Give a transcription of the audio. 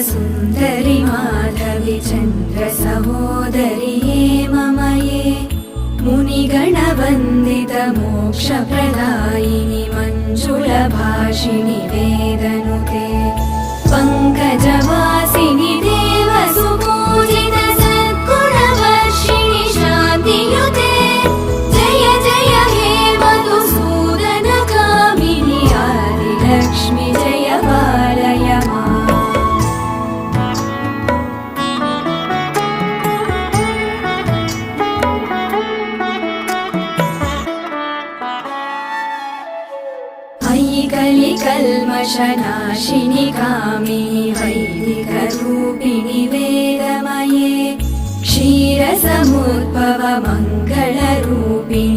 सुन्दरि माधवि चन्द्र सहोदरि हेममये मुनिगणवन्दित मोक्षप्रदायिनि मञ्जुलभाषिणि वेदनुते पङ्कजवासिनि देवसुपूजित सद्गुणवर्षिणि शान्तियुते जय जय हे मधुसूदन कामिनि आदिलक्ष्मि जय पालय माम्। कलिकल्मषनाशिनि कामिनि वैदिकरूपिणि वेदमये क्षीरसमुद्भव मङ्गलरूपिणि